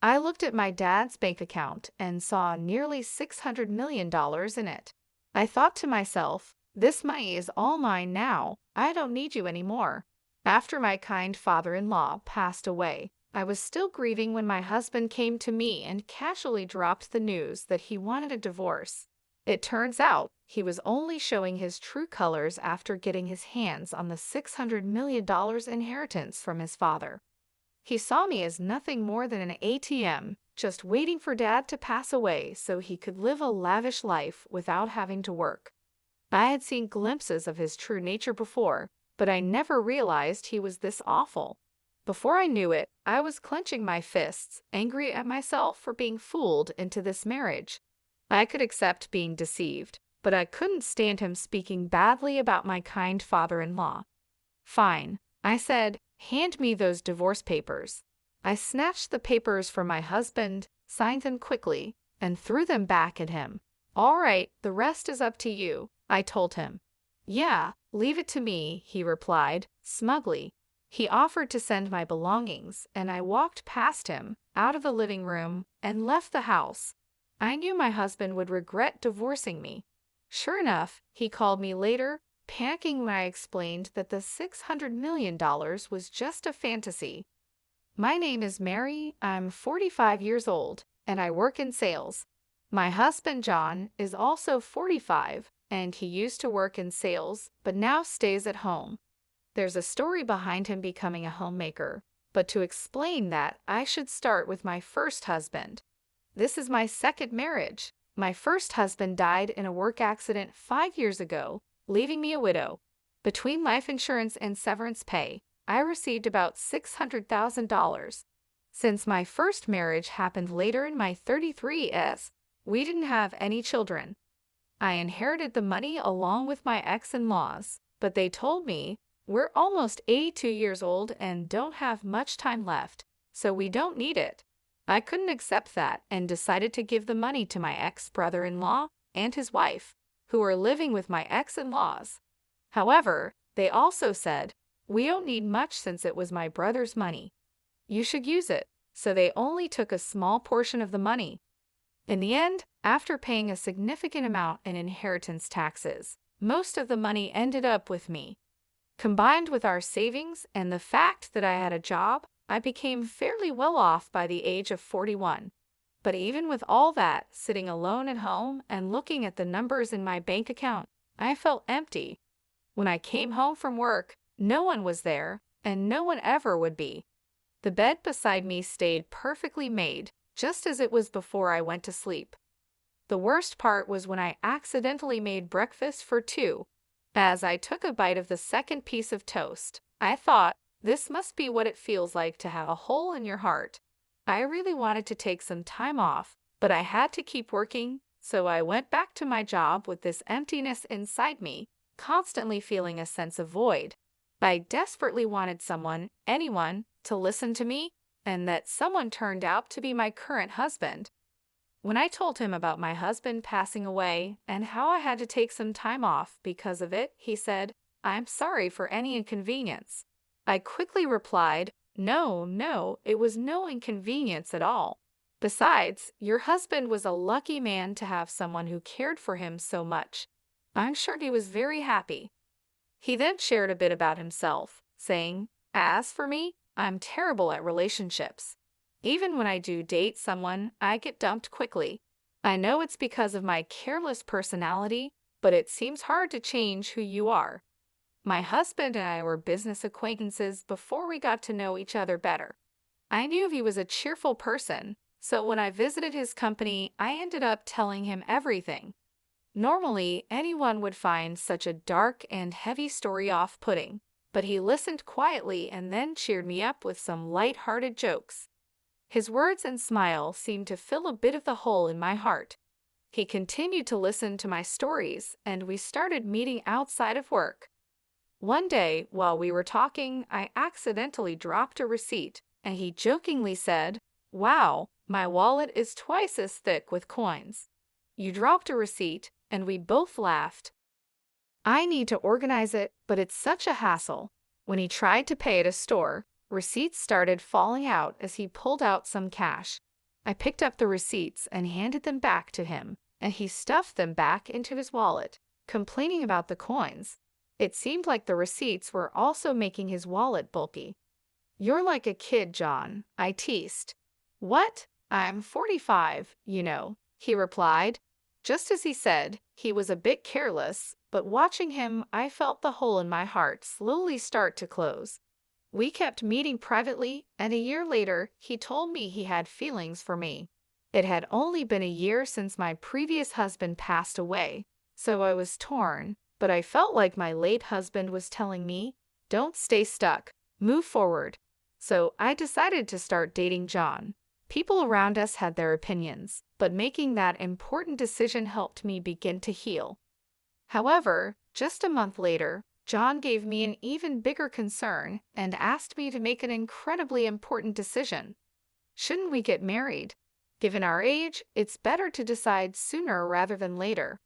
I looked at my dad's bank account and saw nearly $600 million in it. I thought to myself, this money is all mine now. I don't need you anymore. After my kind father-in-law passed away, I was still grieving when my husband came to me and casually dropped the news that he wanted a divorce. It turns out he was only showing his true colors after getting his hands on the $600 million inheritance from his father. He saw me as nothing more than an ATM, just waiting for Dad to pass away so he could live a lavish life without having to work. I had seen glimpses of his true nature before, but I never realized he was this awful. Before I knew it, I was clenching my fists, angry at myself for being fooled into this marriage. I could accept being deceived, but I couldn't stand him speaking badly about my kind father-in-law. Fine, I said, hand me those divorce papers. I snatched the papers from my husband, signed them quickly, and threw them back at him. All right, the rest is up to you, I told him. Yeah, leave it to me, he replied, smugly. He offered to send my belongings, and I walked past him, out of the living room, and left the house. I knew my husband would regret divorcing me. Sure enough, he called me later, panicking when I explained that the $600 million was just a fantasy. My name is Mary, I'm 45 years old, and I work in sales. My husband John is also 45, and he used to work in sales, but now stays at home. There's a story behind him becoming a homemaker, but to explain that, I should start with my first husband. This is my second marriage. My first husband died in a work accident 5 years ago, leaving me a widow. Between life insurance and severance pay, I received about $600,000. Since my first marriage happened later in my 33s, we didn't have any children. I inherited the money along with my ex-in-laws, but they told me, we're almost 82 years old and don't have much time left, so we don't need it. I couldn't accept that and decided to give the money to my ex-brother-in-law and his wife, who were living with my ex-in-laws. However, they also said, we don't need much since it was my brother's money. You should use it, so they only took a small portion of the money. In the end, after paying a significant amount in inheritance taxes, most of the money ended up with me. Combined with our savings and the fact that I had a job, I became fairly well off by the age of 41. But even with all that, sitting alone at home and looking at the numbers in my bank account, I felt empty. When I came home from work, no one was there, and no one ever would be. The bed beside me stayed perfectly made, just as it was before I went to sleep. The worst part was when I accidentally made breakfast for two. As I took a bite of the second piece of toast, I thought, this must be what it feels like to have a hole in your heart. I really wanted to take some time off, but I had to keep working, so I went back to my job with this emptiness inside me, constantly feeling a sense of void. I desperately wanted someone, anyone, to listen to me, and that someone turned out to be my current husband. When I told him about my husband passing away and how I had to take some time off because of it, he said, I'm sorry for any inconvenience. I quickly replied, No, it was no inconvenience at all. Besides, your husband was a lucky man to have someone who cared for him so much. I'm sure he was very happy. He then shared a bit about himself, saying, As for me, I'm terrible at relationships. Even when I do date someone, I get dumped quickly. I know it's because of my careless personality, but it seems hard to change who you are. My husband and I were business acquaintances before we got to know each other better. I knew he was a cheerful person, so when I visited his company, I ended up telling him everything. Normally, anyone would find such a dark and heavy story off-putting, but he listened quietly and then cheered me up with some light-hearted jokes. His words and smile seemed to fill a bit of the hole in my heart. He continued to listen to my stories, and we started meeting outside of work. One day, while we were talking, I accidentally dropped a receipt, and he jokingly said, Wow, my wallet is twice as thick with coins. You dropped a receipt, and we both laughed. I need to organize it, but it's such a hassle. When he tried to pay at a store, receipts started falling out as he pulled out some cash. I picked up the receipts and handed them back to him, and he stuffed them back into his wallet, complaining about the coins. It seemed like the receipts were also making his wallet bulky. "You're like a kid, John," I teased. "What? I'm 45, you know," he replied. Just as he said, he was a bit careless, but watching him, I felt the hole in my heart slowly start to close. We kept meeting privately, and a year later, he told me he had feelings for me. It had only been a year since my previous husband passed away, so I was torn, but I felt like my late husband was telling me, "Don't stay stuck, move forward." So I decided to start dating John. People around us had their opinions, but making that important decision helped me begin to heal. However, just a month later, John gave me an even bigger concern and asked me to make an incredibly important decision. Shouldn't we get married? Given our age, it's better to decide sooner rather than later.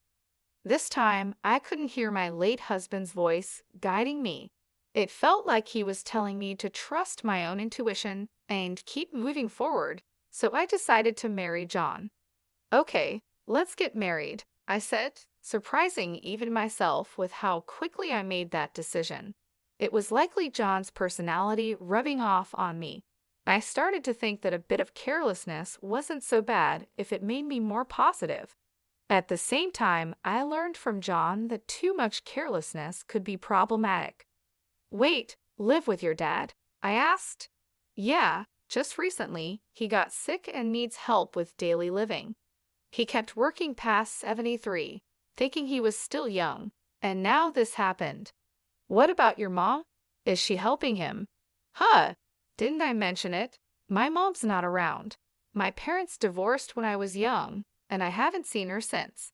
This time, I couldn't hear my late husband's voice guiding me. It felt like he was telling me to trust my own intuition and keep moving forward, so I decided to marry John. "Okay, let's get married," I said, surprising even myself with how quickly I made that decision. It was likely John's personality rubbing off on me. I started to think that a bit of carelessness wasn't so bad if it made me more positive. At the same time, I learned from John that too much carelessness could be problematic. "Wait, live with your dad?" I asked. "Yeah, just recently, he got sick and needs help with daily living. He kept working past 73, thinking he was still young, and now this happened." "What about your mom? Is she helping him?" "Huh, didn't I mention it? My mom's not around. My parents divorced when I was young, and I haven't seen her since.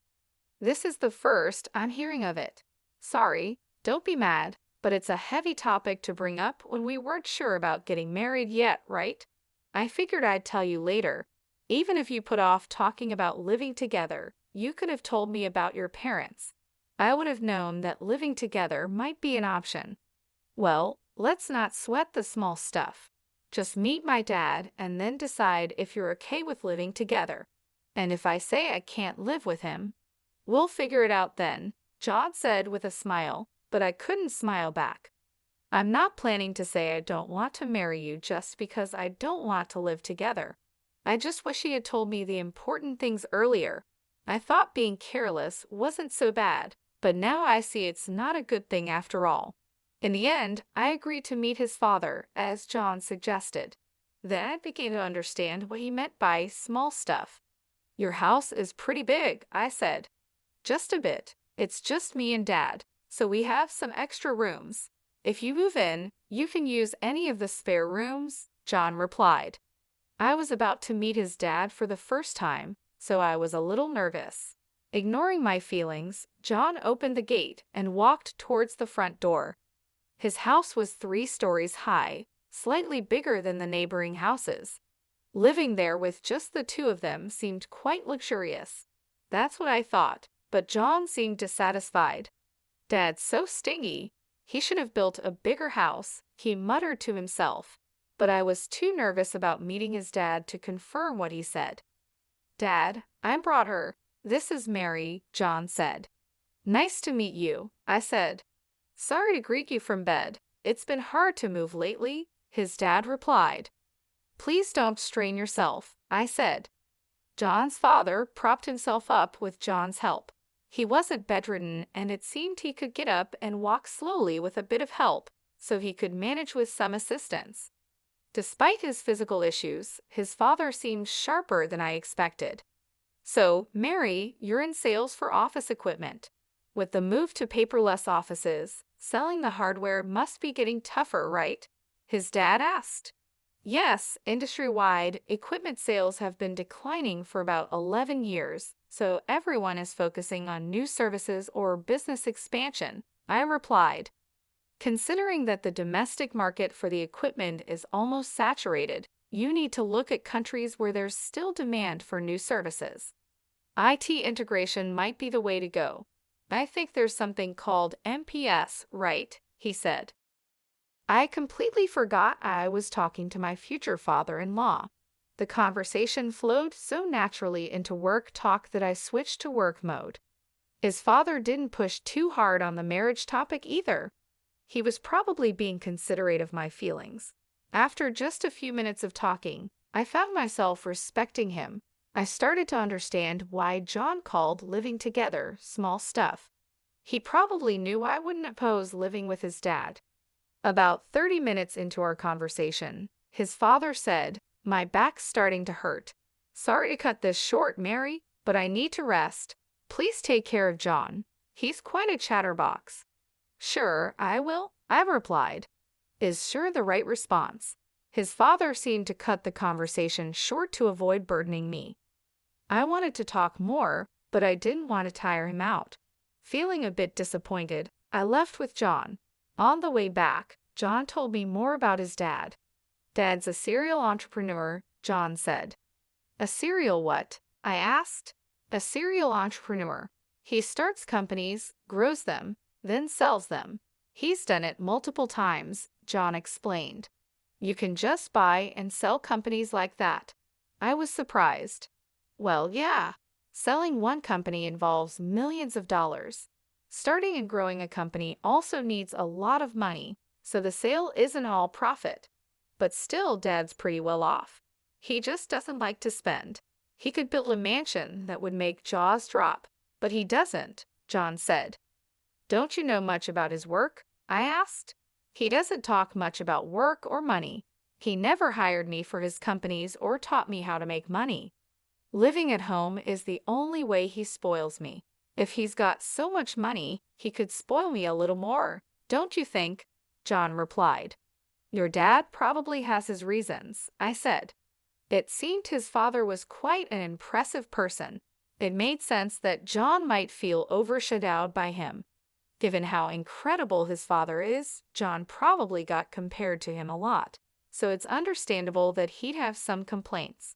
This is the first I'm hearing of it. Sorry, don't be mad, but it's a heavy topic to bring up when we weren't sure about getting married yet, right? I figured I'd tell you later. Even if you put off talking about living together, you could have told me about your parents. I would have known that living together might be an option." "Well, let's not sweat the small stuff. Just meet my dad and then decide if you're okay with living together. And if I say I can't live with him, we'll figure it out then," John said with a smile, but I couldn't smile back. "I'm not planning to say I don't want to marry you just because I don't want to live together. I just wish he had told me the important things earlier. I thought being careless wasn't so bad, but now I see it's not a good thing after all." In the end, I agreed to meet his father, as John suggested. Then I began to understand what he meant by small stuff. "Your house is pretty big," I said. "Just a bit. It's just me and Dad, so we have some extra rooms. If you move in, you can use any of the spare rooms," John replied. I was about to meet his dad for the first time, so I was a little nervous. Ignoring my feelings, John opened the gate and walked towards the front door. His house was 3 stories high, slightly bigger than the neighboring houses. Living there with just the two of them seemed quite luxurious. That's what I thought, but John seemed dissatisfied. "Dad's so stingy. He should have built a bigger house," he muttered to himself, but I was too nervous about meeting his dad to confirm what he said. "Dad, I brought her. This is Mary," John said. "Nice to meet you," I said. "Sorry to greet you from bed. It's been hard to move lately," his dad replied. "Please don't strain yourself," I said. John's father propped himself up with John's help. He wasn't bedridden, and it seemed he could get up and walk slowly with a bit of help, so he could manage with some assistance. Despite his physical issues, his father seemed sharper than I expected. "So, Mary, you're in sales for office equipment. With the move to paperless offices, selling the hardware must be getting tougher, right?" his dad asked. "Yes, industry-wide, equipment sales have been declining for about 11 years, so everyone is focusing on new services or business expansion," I replied. "Considering that the domestic market for the equipment is almost saturated, you need to look at countries where there's still demand for new services. IT integration might be the way to go. I think there's something called MPS, right?" he said. I completely forgot I was talking to my future father-in-law. The conversation flowed so naturally into work talk that I switched to work mode. His father didn't push too hard on the marriage topic either. He was probably being considerate of my feelings. After just a few minutes of talking, I found myself respecting him. I started to understand why John called living together small stuff. He probably knew I wouldn't oppose living with his dad. About 30 minutes into our conversation, his father said, "My back's starting to hurt. Sorry to cut this short, Mary, but I need to rest. Please take care of John. He's quite a chatterbox." "Sure, I will," I replied. Is sure the right response. His father seemed to cut the conversation short to avoid burdening me. I wanted to talk more, but I didn't want to tire him out. Feeling a bit disappointed, I left with John. On the way back, John told me more about his dad. "Dad's a serial entrepreneur," John said. "A serial what?" I asked. "A serial entrepreneur. He starts companies, grows them, then sells them. He's done it multiple times," John explained. "You can just buy and sell companies like that." I was surprised. Well, yeah. Selling one company involves millions of dollars. Starting and growing a company also needs a lot of money, so the sale isn't all profit. But still, Dad's pretty well off. He just doesn't like to spend. He could build a mansion that would make jaws drop, but he doesn't," John said. "Don't you know much about his work?" I asked. "He doesn't talk much about work or money. He never hired me for his companies or taught me how to make money. Living at home is the only way he spoils me. If he's got so much money, he could spoil me a little more, don't you think?" John replied. "Your dad probably has his reasons," I said. It seemed his father was quite an impressive person. It made sense that John might feel overshadowed by him. Given how incredible his father is, John probably got compared to him a lot, so it's understandable that he'd have some complaints.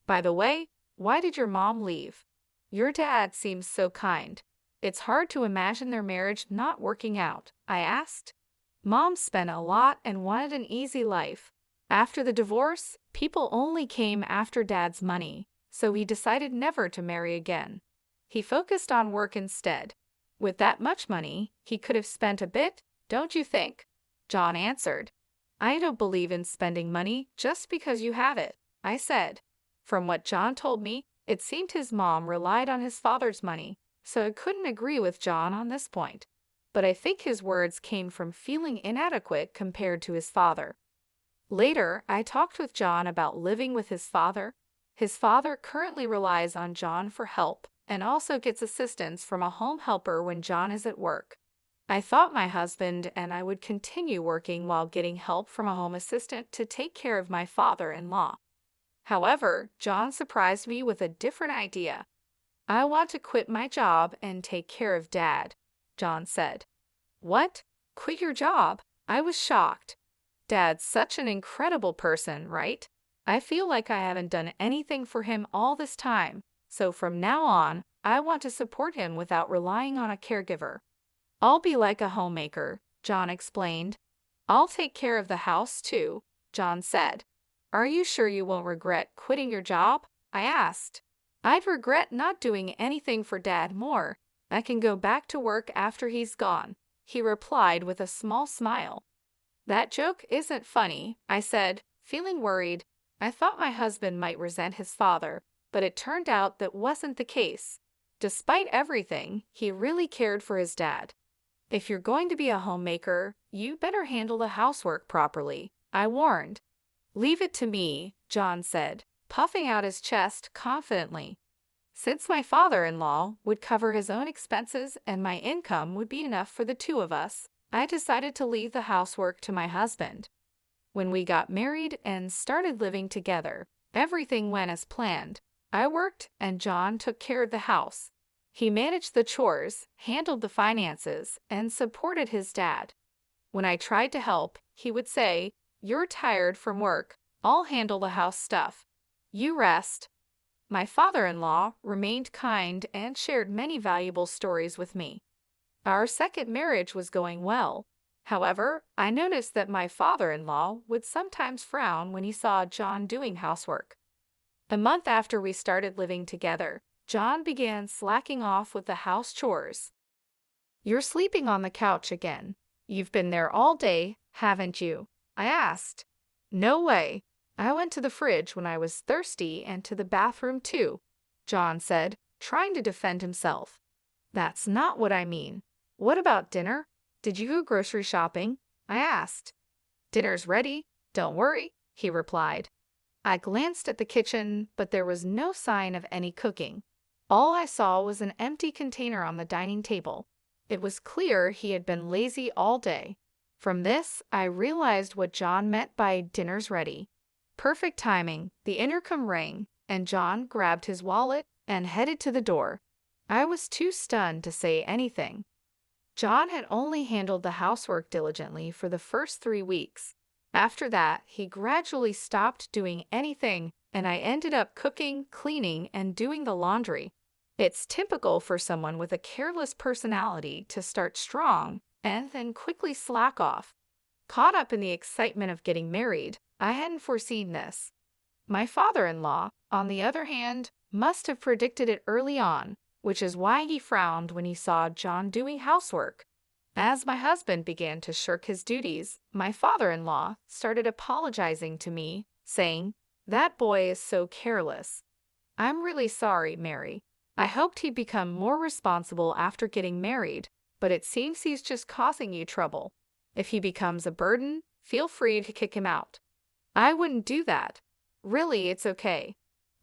"By the way, why did your mom leave? Your dad seems so kind. It's hard to imagine their marriage not working out," I asked. "Mom spent a lot and wanted an easy life. After the divorce, people only came after Dad's money, so he decided never to marry again. He focused on work instead. With that much money, he could have spent a bit, don't you think?" John answered. "I don't believe in spending money just because you have it," I said. From what John told me, it seemed his mom relied on his father's money, so I couldn't agree with John on this point. But I think his words came from feeling inadequate compared to his father. Later, I talked with John about living with his father. His father currently relies on John for help and also gets assistance from a home helper when John is at work. I thought my husband and I would continue working while getting help from a home assistant to take care of my father-in-law. However, John surprised me with a different idea. "I want to quit my job and take care of Dad," John said. "What? Quit your job?" I was shocked. Dad's such an incredible person, right? I feel like I haven't done anything for him all this time, so from now on, I want to support him without relying on a caregiver. "I'll be like a homemaker," John explained. "I'll take care of the house too," John said. "Are you sure you won't regret quitting your job?" I asked. "I'd regret not doing anything for Dad more. I can go back to work after he's gone," he replied with a small smile. "That joke isn't funny," I said, feeling worried. I thought my husband might resent his father, but it turned out that wasn't the case. Despite everything, he really cared for his dad. "If you're going to be a homemaker, you better handle the housework properly," I warned. "Leave it to me," John said, puffing out his chest confidently. Since my father-in-law would cover his own expenses and my income would be enough for the two of us, I decided to leave the housework to my husband. When we got married and started living together, everything went as planned. I worked and John took care of the house. He managed the chores, handled the finances, and supported his dad. When I tried to help, he would say, "You're tired from work. I'll handle the house stuff. You rest." My father-in-law remained kind and shared many valuable stories with me. Our second marriage was going well. However, I noticed that my father-in-law would sometimes frown when he saw John doing housework. A month after we started living together, John began slacking off with the house chores. "You're sleeping on the couch again. You've been there all day, haven't you?" I asked. "No way. I went to the fridge when I was thirsty and to the bathroom too," John said, trying to defend himself. "That's not what I mean. What about dinner? Did you go grocery shopping?" I asked. "Dinner's ready. Don't worry," he replied. I glanced at the kitchen, but there was no sign of any cooking. All I saw was an empty container on the dining table. It was clear he had been lazy all day. From this, I realized what John meant by "dinner's ready." Perfect timing. The intercom rang, and John grabbed his wallet and headed to the door. I was too stunned to say anything. John had only handled the housework diligently for the first 3 weeks. After that, he gradually stopped doing anything, and I ended up cooking, cleaning, and doing the laundry. It's typical for someone with a careless personality to start strong and then quickly slack off. Caught up in the excitement of getting married, I hadn't foreseen this. My father-in-law, on the other hand, must have predicted it early on, which is why he frowned when he saw John doing housework. As my husband began to shirk his duties, my father-in-law started apologizing to me, saying, "That boy is so careless." "I'm really sorry, Mary. I hoped he'd become more responsible after getting married, but it seems he's just causing you trouble. If he becomes a burden, feel free to kick him out." "I wouldn't do that. Really, it's okay.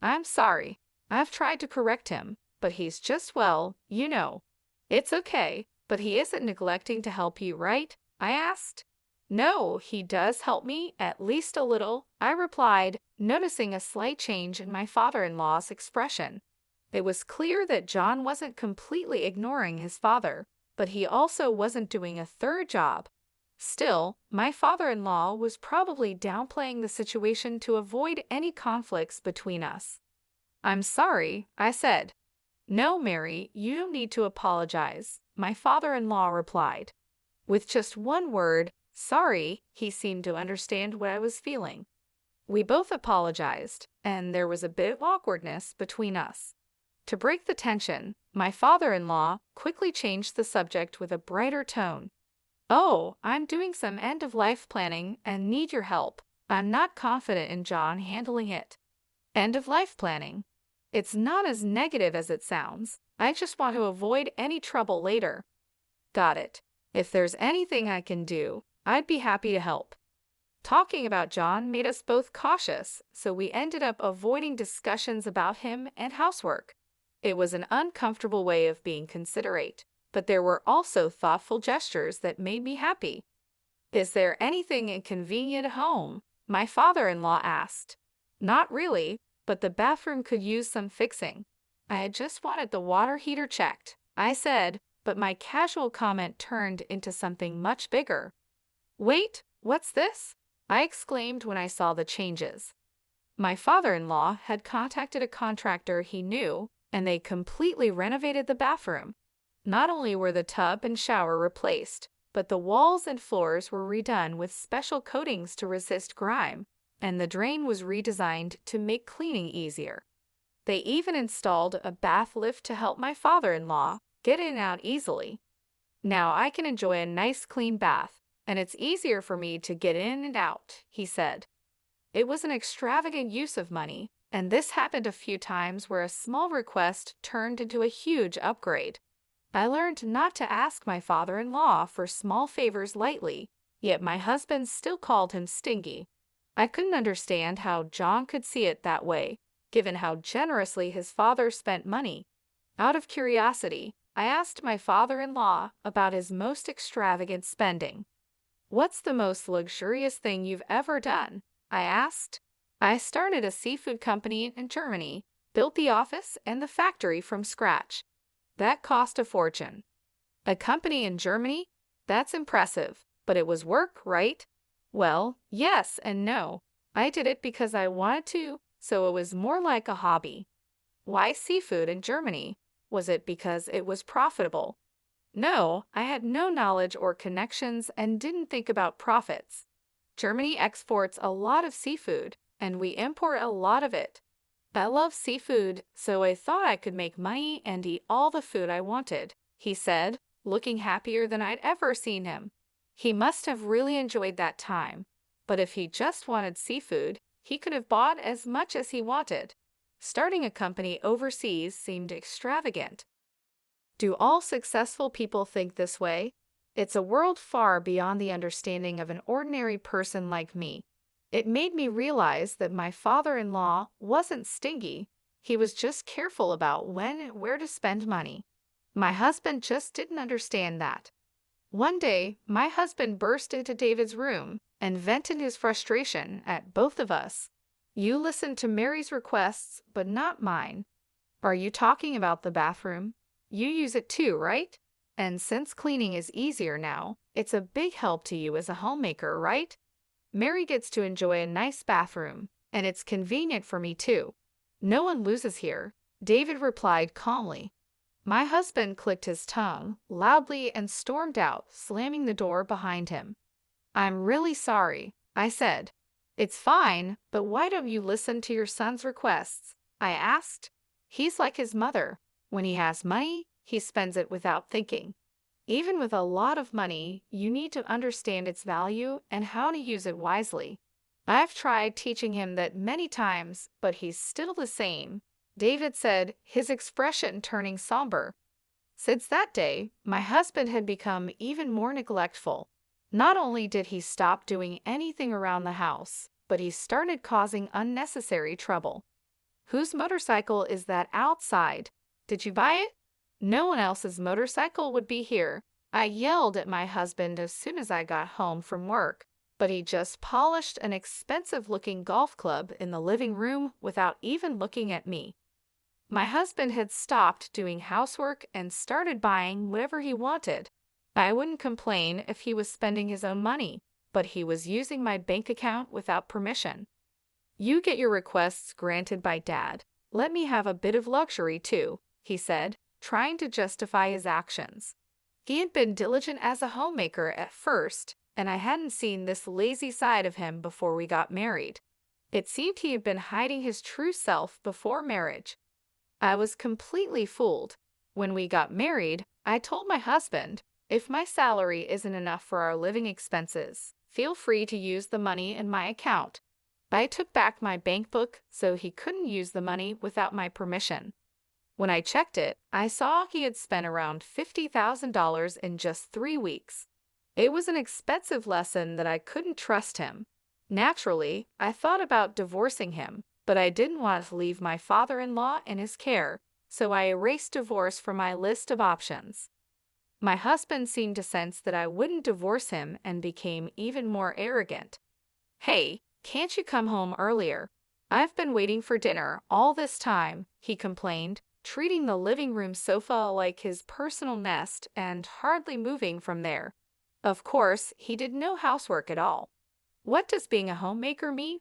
I'm sorry. I've tried to correct him, but he's just, well, you know." "It's okay. But he isn't neglecting to help you, right?" I asked. "No, he does help me, at least a little," I replied, noticing a slight change in my father-in-law's expression. It was clear that John wasn't completely ignoring his father, but he also wasn't doing a third job. Still, my father-in-law was probably downplaying the situation to avoid any conflicts between us. "I'm sorry," I said. "No, Mary, you don't need to apologize," my father-in-law replied. With just one word, sorry, he seemed to understand what I was feeling. We both apologized, and there was a bit of awkwardness between us. To break the tension, my father-in-law quickly changed the subject with a brighter tone. "Oh, I'm doing some end-of-life planning and need your help. I'm not confident in John handling it." "End-of-life planning? It's not as negative as it sounds. I just want to avoid any trouble later." "Got it. If there's anything I can do, I'd be happy to help." Talking about John made us both cautious, so we ended up avoiding discussions about him and housework. It was an uncomfortable way of being considerate, but there were also thoughtful gestures that made me happy. "Is there anything inconvenient at home?" my father-in-law asked. "Not really, but the bathroom could use some fixing. I had just wanted the water heater checked," I said, but my casual comment turned into something much bigger. "Wait, what's this?" I exclaimed when I saw the changes. My father-in-law had contacted a contractor he knew, and they completely renovated the bathroom. Not only were the tub and shower replaced, but the walls and floors were redone with special coatings to resist grime, and the drain was redesigned to make cleaning easier. They even installed a bath lift to help my father-in-law get in and out easily. "Now I can enjoy a nice clean bath, and it's easier for me to get in and out," he said. It was an extravagant use of money, and this happened a few times where a small request turned into a huge upgrade. I learned not to ask my father-in-law for small favors lightly, yet my husband still called him stingy. I couldn't understand how John could see it that way, given how generously his father spent money. Out of curiosity, I asked my father-in-law about his most extravagant spending. "What's the most luxurious thing you've ever done?" I asked. "I started a seafood company in Germany, built the office and the factory from scratch. That cost a fortune." "A company in Germany? That's impressive, but it was work, right?" "Well, yes and no. I did it because I wanted to, so it was more like a hobby." "Why seafood in Germany? Was it because it was profitable?" "No, I had no knowledge or connections and didn't think about profits. Germany exports a lot of seafood, and we import a lot of it. I love seafood, so I thought I could make money and eat all the food I wanted, he said, looking happier than I'd ever seen him. He must have really enjoyed that time, but if he just wanted seafood, he could have bought as much as he wanted. Starting a company overseas seemed extravagant. Do all successful people think this way? It's a world far beyond the understanding of an ordinary person like me. It made me realize that my father-in-law wasn't stingy. He was just careful about when and where to spend money. My husband just didn't understand that. One day, my husband burst into David's room and vented his frustration at both of us. You listened to Mary's requests, but not mine. Are you talking about the bathroom? You use it too, right? And since cleaning is easier now, it's a big help to you as a homemaker, right? Mary gets to enjoy a nice bathroom, and it's convenient for me too. No one loses here, David replied calmly. My husband clicked his tongue loudly and stormed out, slamming the door behind him. I'm really sorry, I said. It's fine, but why don't you listen to your son's requests? I asked. He's like his mother. When he has money, he spends it without thinking. Even with a lot of money, you need to understand its value and how to use it wisely. I've tried teaching him that many times, but he's still the same, David said, his expression turning somber. Since that day, my husband had become even more neglectful. Not only did he stop doing anything around the house, but he started causing unnecessary trouble. Whose motorcycle is that outside? Did you buy it? No one else's motorcycle would be here. I yelled at my husband as soon as I got home from work, but he just polished an expensive-looking golf club in the living room without even looking at me. My husband had stopped doing housework and started buying whatever he wanted. I wouldn't complain if he was spending his own money, but he was using my bank account without permission. You get your requests granted by Dad. Let me have a bit of luxury too, he said, trying to justify his actions. He had been diligent as a homemaker at first, and I hadn't seen this lazy side of him before we got married. It seemed he had been hiding his true self before marriage. I was completely fooled. When we got married, I told my husband, if my salary isn't enough for our living expenses, feel free to use the money in my account. I took back my bank book so he couldn't use the money without my permission. When I checked it, I saw he had spent around $50,000 in just 3 weeks. It was an expensive lesson that I couldn't trust him. Naturally, I thought about divorcing him, but I didn't want to leave my father-in-law in his care, so I erased divorce from my list of options. My husband seemed to sense that I wouldn't divorce him and became even more arrogant. Hey, can't you come home earlier? I've been waiting for dinner all this time, he complained, treating the living room sofa like his personal nest and hardly moving from there. Of course, he did no housework at all. What does being a homemaker mean?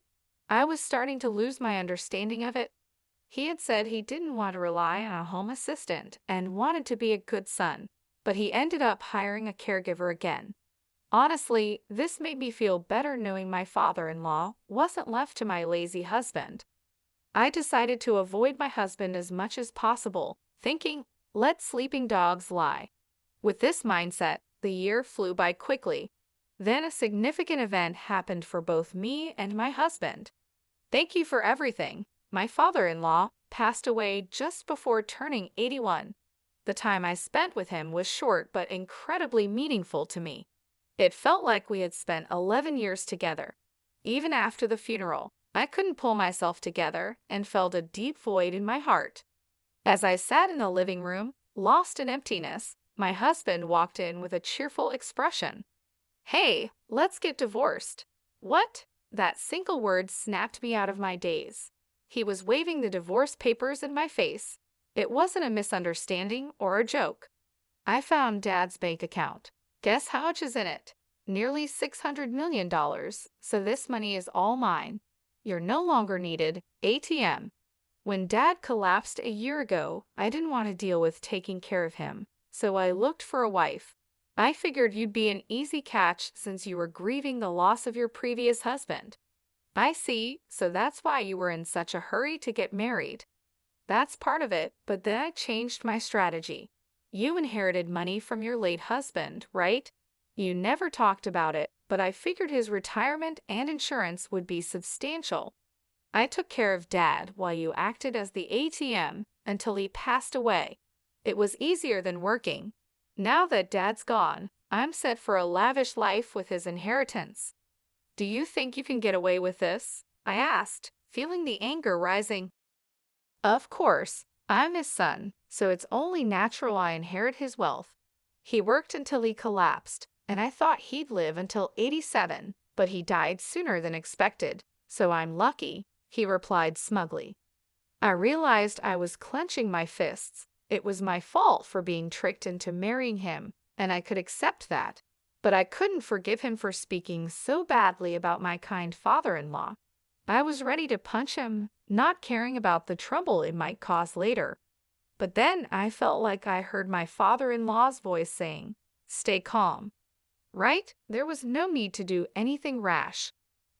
I was starting to lose my understanding of it. He had said he didn't want to rely on a home assistant and wanted to be a good son, but he ended up hiring a caregiver again. Honestly, this made me feel better knowing my father-in-law wasn't left to my lazy husband. I decided to avoid my husband as much as possible, thinking, let sleeping dogs lie. With this mindset, the year flew by quickly. Then a significant event happened for both me and my husband. Thank you for everything. My father-in-law passed away just before turning 81. The time I spent with him was short but incredibly meaningful to me. It felt like we had spent 11 years together. Even after the funeral, I couldn't pull myself together and felt a deep void in my heart. As I sat in the living room, lost in emptiness, my husband walked in with a cheerful expression. Hey, let's get divorced. What? That single word snapped me out of my daze. He was waving the divorce papers in my face. It wasn't a misunderstanding or a joke. I found Dad's bank account. Guess how much is in it? Nearly $600 million, so this money is all mine. You're no longer needed, ATM. When Dad collapsed a year ago, I didn't want to deal with taking care of him, so I looked for a wife. I figured you'd be an easy catch since you were grieving the loss of your previous husband. I see, so that's why you were in such a hurry to get married. That's part of it, but then I changed my strategy. You inherited money from your late husband, right? You never talked about it, but I figured his retirement and insurance would be substantial. I took care of Dad while you acted as the ATM until he passed away. It was easier than working. Now that Dad's gone, I'm set for a lavish life with his inheritance. Do you think you can get away with this? I asked, feeling the anger rising. Of course, I'm his son, so it's only natural I inherit his wealth. He worked until he collapsed, and I thought he'd live until 87, but he died sooner than expected, so I'm lucky, he replied smugly. I realized I was clenching my fists. It was my fault for being tricked into marrying him, and I could accept that. But I couldn't forgive him for speaking so badly about my kind father-in-law. I was ready to punch him, not caring about the trouble it might cause later. But then I felt like I heard my father-in-law's voice saying, "Stay calm." Right? There was no need to do anything rash.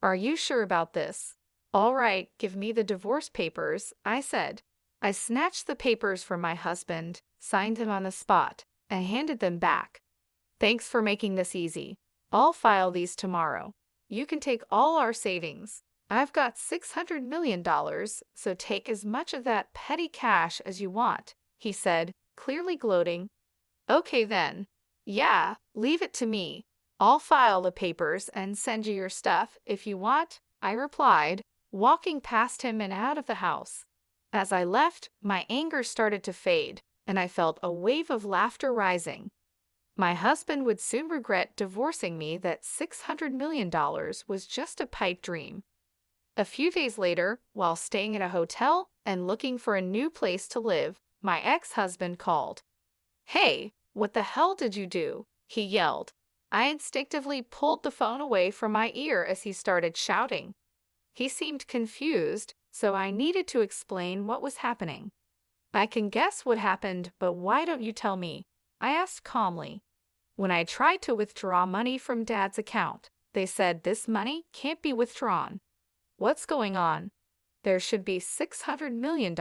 Are you sure about this? All right, give me the divorce papers, I said. I snatched the papers from my husband, signed them on the spot, and handed them back. Thanks for making this easy. I'll file these tomorrow. You can take all our savings. I've got $600 million, so take as much of that petty cash as you want, he said, clearly gloating. Okay then. Yeah, leave it to me. I'll file the papers and send you your stuff if you want, I replied, walking past him and out of the house. As I left, my anger started to fade, and I felt a wave of laughter rising. My husband would soon regret divorcing me. That $600 million was just a pipe dream. A few days later, while staying at a hotel and looking for a new place to live, my ex-husband called. Hey, what the hell did you do? He yelled. I instinctively pulled the phone away from my ear as he started shouting. He seemed confused, so I needed to explain what was happening. I can guess what happened, but why don't you tell me? I asked calmly. When I tried to withdraw money from Dad's account, they said this money can't be withdrawn. What's going on? There should be $600 million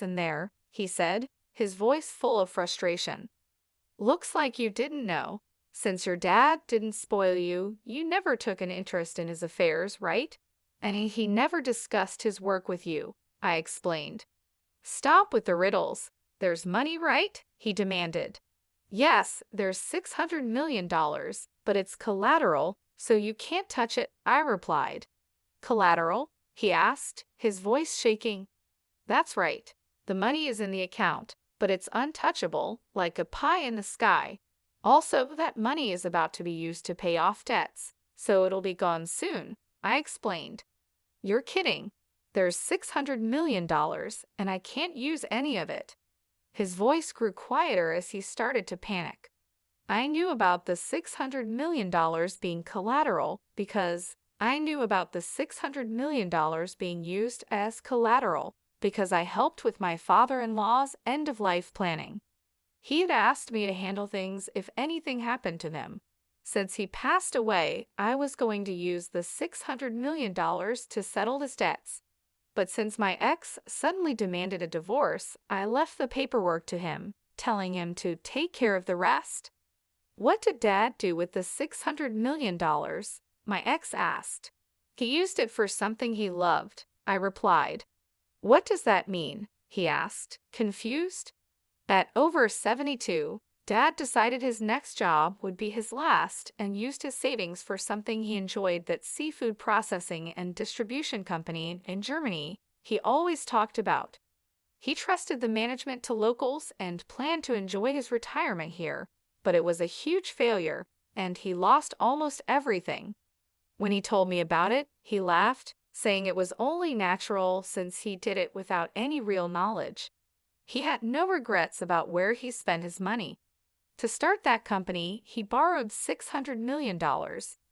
in there, he said, his voice full of frustration. Looks like you didn't know. Since your dad didn't spoil you, you never took an interest in his affairs, right? And he never discussed his work with you, I explained. Stop with the riddles. There's money, right? He demanded. Yes, there's $600 million, but it's collateral, so you can't touch it, I replied. Collateral? He asked, his voice shaking. That's right. The money is in the account, but it's untouchable, like a pie in the sky. Also, that money is about to be used to pay off debts, so it'll be gone soon, I explained. You're kidding. There's $600 million, and I can't use any of it. His voice grew quieter as he started to panic. I knew about the $600 million being collateral because I knew about the $600 million being used as collateral because I helped with my father-in-law's end-of-life planning. He had asked me to handle things if anything happened to them. Since he passed away, I was going to use the $600 million to settle his debts. But since my ex suddenly demanded a divorce, I left the paperwork to him, telling him to take care of the rest. What did Dad do with the $600 million? My ex asked. He used it for something he loved, I replied. What does that mean? He asked, confused. At over 72, Dad decided his next job would be his last and used his savings for something he enjoyed, that seafood processing and distribution company in Germany he always talked about. He trusted the management to locals and planned to enjoy his retirement here, but it was a huge failure, and he lost almost everything. When he told me about it, he laughed, saying it was only natural since he did it without any real knowledge. He had no regrets about where he spent his money. To start that company, he borrowed $600 million,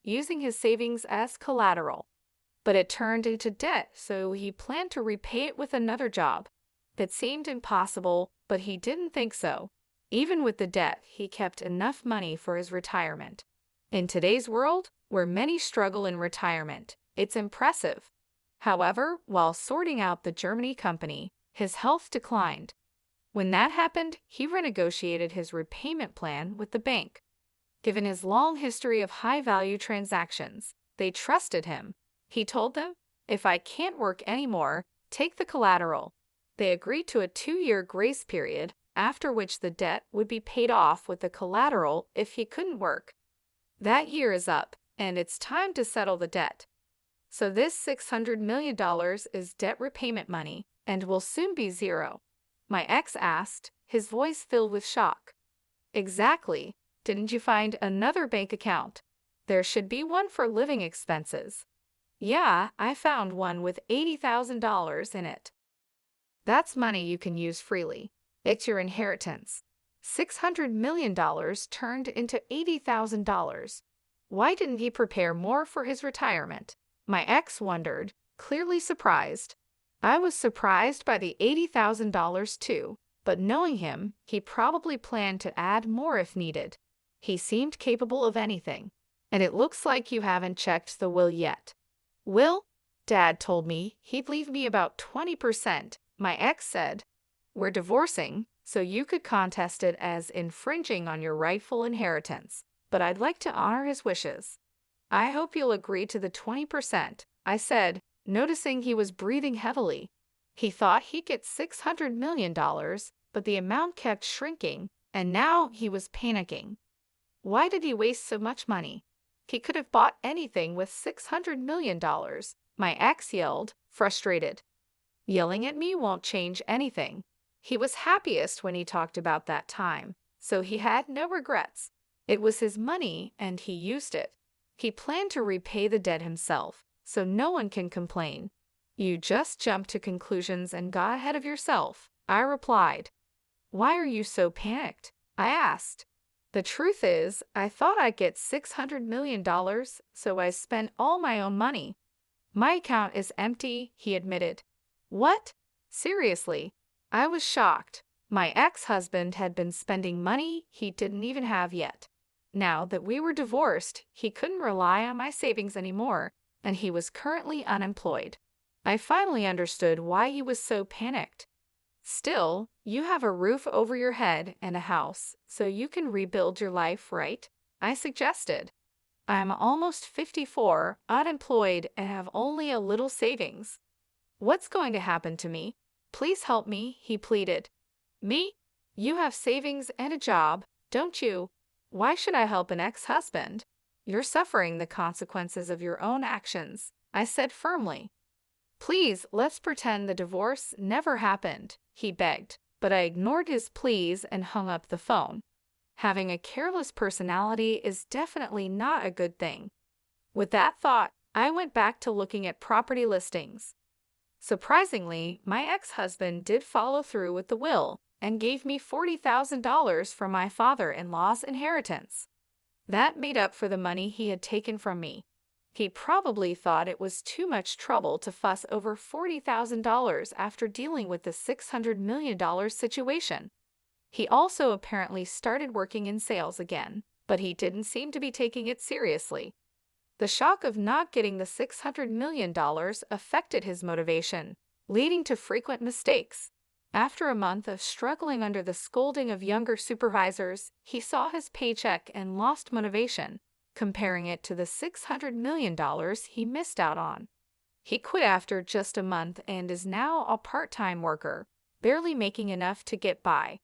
using his savings as collateral. But it turned into debt, so he planned to repay it with another job. It seemed impossible, but he didn't think so. Even with the debt, he kept enough money for his retirement. In today's world, where many struggle in retirement, it's impressive. However, while sorting out the Germany company, his health declined. When that happened, he renegotiated his repayment plan with the bank. Given his long history of high-value transactions, they trusted him. He told them, "If I can't work anymore, take the collateral." They agreed to a 2-year grace period, after which the debt would be paid off with the collateral if he couldn't work. That year is up, and it's time to settle the debt. So this $600 million is debt repayment money and will soon be zero. My ex asked, his voice filled with shock. Exactly. Didn't you find another bank account? There should be one for living expenses. Yeah, I found one with $80,000 in it. That's money you can use freely. It's your inheritance. $600 million turned into $80,000. Why didn't he prepare more for his retirement? My ex wondered, clearly surprised. I was surprised by the $80,000 too, but knowing him, he probably planned to add more if needed. He seemed capable of anything. And it looks like you haven't checked the will yet. Will? Dad told me he'd leave me about 20%, my ex said. We're divorcing, so you could contest it as infringing on your rightful inheritance, but I'd like to honor his wishes. I hope you'll agree to the 20%, I said, noticing he was breathing heavily. He thought he'd get $600 million, but the amount kept shrinking, and now he was panicking. Why did he waste so much money? He could have bought anything with $600 million, my ex yelled, frustrated. Yelling at me won't change anything. He was happiest when he talked about that time, so he had no regrets. It was his money, and he used it. He planned to repay the debt himself, so no one can complain. You just jumped to conclusions and got ahead of yourself, I replied. Why are you so panicked? I asked. The truth is, I thought I'd get $600 million, so I spent all my own money. My account is empty, he admitted. What? Seriously? I was shocked. My ex-husband had been spending money he didn't even have yet. Now that we were divorced, he couldn't rely on my savings anymore, and he was currently unemployed. I finally understood why he was so panicked. Still, you have a roof over your head and a house, so you can rebuild your life, right? I suggested. I'm almost 54, unemployed, and have only a little savings. What's going to happen to me? Please help me, he pleaded. Me? You have savings and a job, don't you? Why should I help an ex-husband? You're suffering the consequences of your own actions, I said firmly. Please, let's pretend the divorce never happened, he begged, but I ignored his pleas and hung up the phone. Having a careless personality is definitely not a good thing. With that thought, I went back to looking at property listings. Surprisingly, my ex-husband did follow through with the will and gave me $40,000 from my father-in-law's inheritance. That made up for the money he had taken from me. He probably thought it was too much trouble to fuss over $40,000 after dealing with the $600 million situation. He also apparently started working in sales again, but he didn't seem to be taking it seriously. The shock of not getting the $600 million affected his motivation, leading to frequent mistakes. After a month of struggling under the scolding of younger supervisors, he saw his paycheck and lost motivation, comparing it to the $600 million he missed out on. He quit after just a month and is now a part-time worker, barely making enough to get by.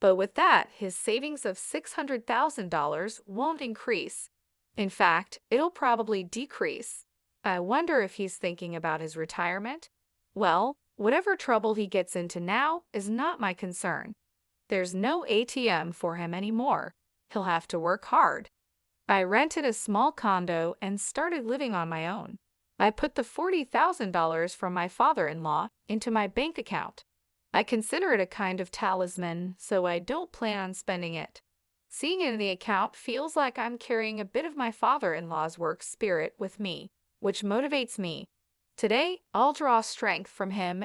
But with that, his savings of $600,000 won't increase. In fact, it'll probably decrease. I wonder if he's thinking about his retirement? Well, whatever trouble he gets into now is not my concern. There's no ATM for him anymore. He'll have to work hard. I rented a small condo and started living on my own. I put the $40,000 from my father-in-law into my bank account. I consider it a kind of talisman, so I don't plan on spending it. Seeing it in the account feels like I'm carrying a bit of my father-in-law's work spirit with me, which motivates me. Today, I'll draw strength from him